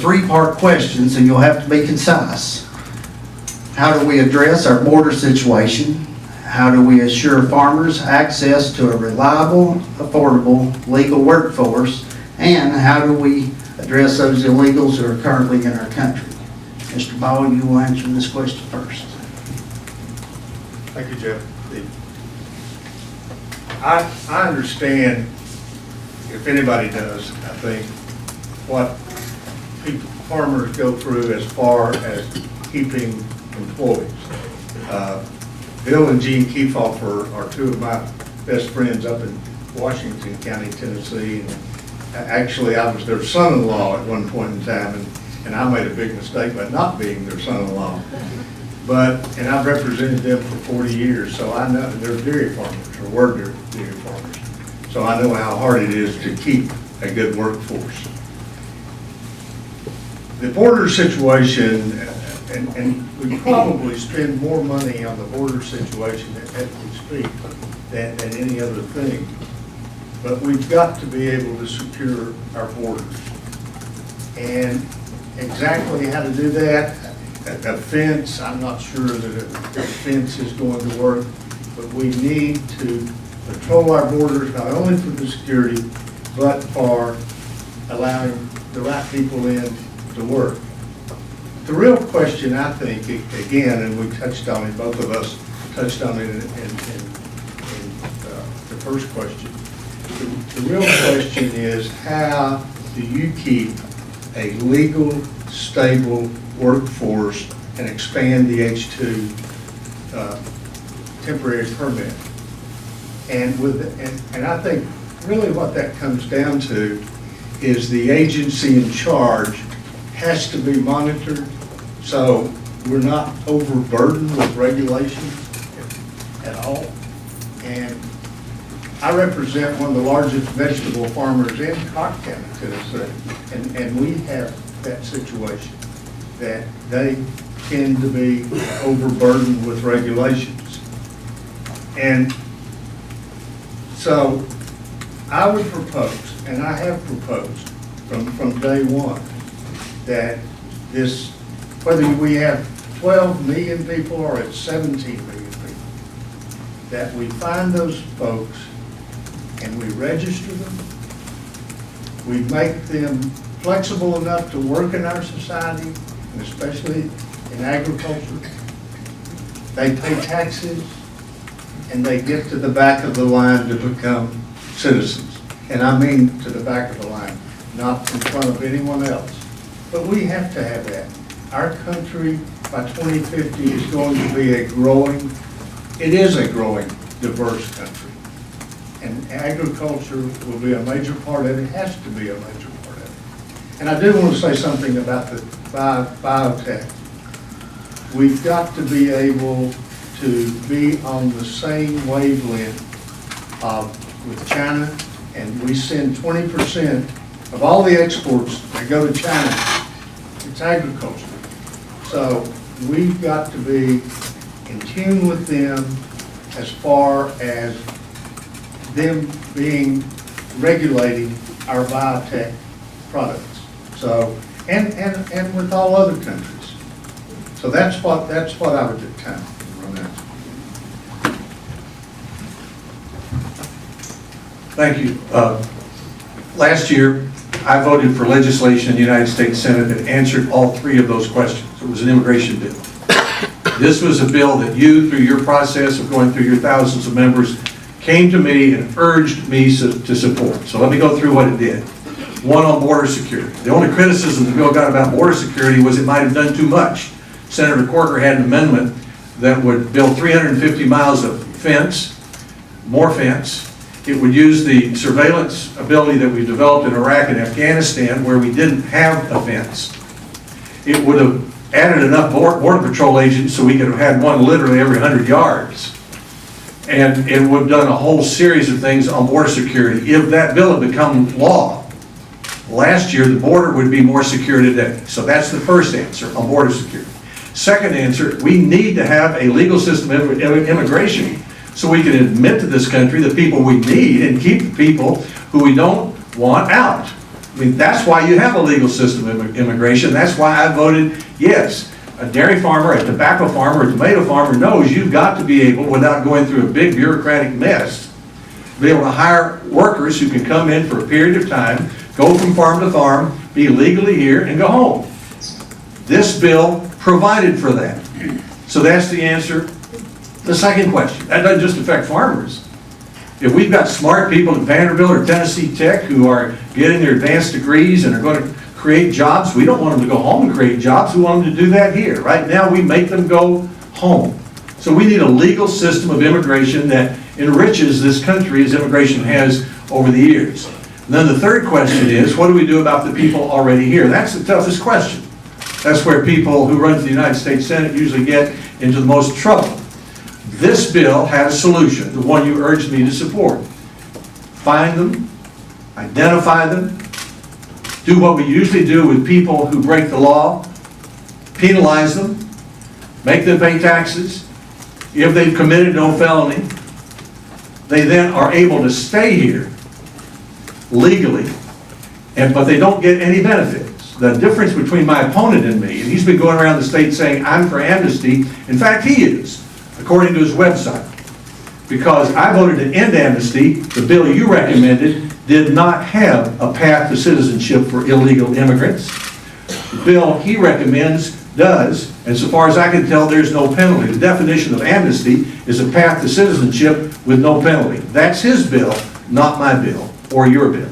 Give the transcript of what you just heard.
three-part question, so you'll have to be concise. How do we address our border situation? How do we assure farmers access to a reliable, affordable, legal workforce? And how do we address those illegals who are currently in our country? Mr. Ball, you will answer this question first. Thank you, Jeff. I understand, if anybody does, I think, what farmers go through as far as keeping employees. Bill and Gene Kiefhofer are two of my best friends up in Washington County, Tennessee. And actually, I was their son-in-law at one point in time, and I made a big mistake by not being their son-in-law. And I've represented them for 40 years, so I know they're dairy farmers, or were dairy farmers. So I know how hard it is to keep a good workforce. The border situation, and we probably spend more money on the border situation as we speak than any other thing. But we've got to be able to secure our borders. And exactly how to do that, a fence, I'm not sure that a fence is going to work, but we need to patrol our borders not only for the security, but for allowing the right people in to work. The real question, I think, again, and we touched on it, both of us touched on it in the first question. The real question is, how do you keep a legal, stable workforce and expand the H-2 temporary permit? And I think really what that comes down to is the agency in charge has to be monitored, so we're not overburdened with regulations at all. And I represent one of the largest vegetable farmers in Cobb County, Tennessee, and we have that situation, that they tend to be overburdened with regulations. And so I would propose, and I have proposed from day one, that this, whether we have 12 million people or it's 17 million people, that we find those folks and we register them, we make them flexible enough to work in our society, and especially in agriculture. They pay taxes, and they get to the back of the line to become citizens. And I mean to the back of the line, not in front of anyone else. But we have to have that. Our country by 2050 is going to be a growing, diverse country. And agriculture will be a major part of it. It has to be a major part of it. And I do want to say something about the biotech. We've got to be able to be on the same wavelength with China, and we send 20% of all the exports that go to China. It's agriculture. So we've got to be in tune with them as far as them being regulating our biotech products. So and with all other countries. So that's what I would do. Time run out. Thank you. Last year, I voted for legislation in the United States Senate that answered all three of those questions. It was an immigration bill. This was a bill that you, through your process of going through your thousands of members, came to me and urged me to support. So let me go through what it did. One, on border security. The only criticism the bill got about border security was it might have done too much. Senator Corker had an amendment that would build 350 miles of fence, more fence. It would use the surveillance ability that we developed in Iraq and Afghanistan, where we didn't have a fence. It would have added enough border patrol agents so we could have had one literally every 100 yards. And it would have done a whole series of things on border security. If that bill had become law last year, the border would be more secure today. So that's the first answer on border security. Second answer, we need to have a legal system of immigration so we can admit to this country the people we need and keep the people who we don't want out. I mean, that's why you have a legal system of immigration. That's why I voted yes. A dairy farmer, a tobacco farmer, a tomato farmer knows you've got to be able, without going through a big bureaucratic mess, to be able to hire workers who can come in for a period of time, go from farm to farm, be legally here, and go home. This bill provided for that. So that's the answer. The second question, that doesn't just affect farmers. If we've got smart people at Vanderbilt or Tennessee Tech who are getting their advanced degrees and are going to create jobs, we don't want them to go home and create jobs, we want them to do that here. Right now, we make them go home. So we need a legal system of immigration that enriches this country as immigration has over the years. And then the third question is, what do we do about the people already here? That's the toughest question. That's where people who run for the United States Senate usually get into the most trouble. This bill has a solution, the one you urged me to support. Find them, identify them, do what we usually do with people who break the law, penalize them, make them pay taxes. If they've committed no felony, they then are able to stay here legally, but they don't get any benefits. The difference between my opponent and me, and he's been going around the state saying, I'm for amnesty. In fact, he is, according to his website. Because I voted to end amnesty, the bill you recommended did not have a path to citizenship for illegal immigrants. The bill he recommends does, and so far as I can tell, there's no penalty. The definition of amnesty is a path to citizenship with no penalty. That's his bill, not my bill, or your bill.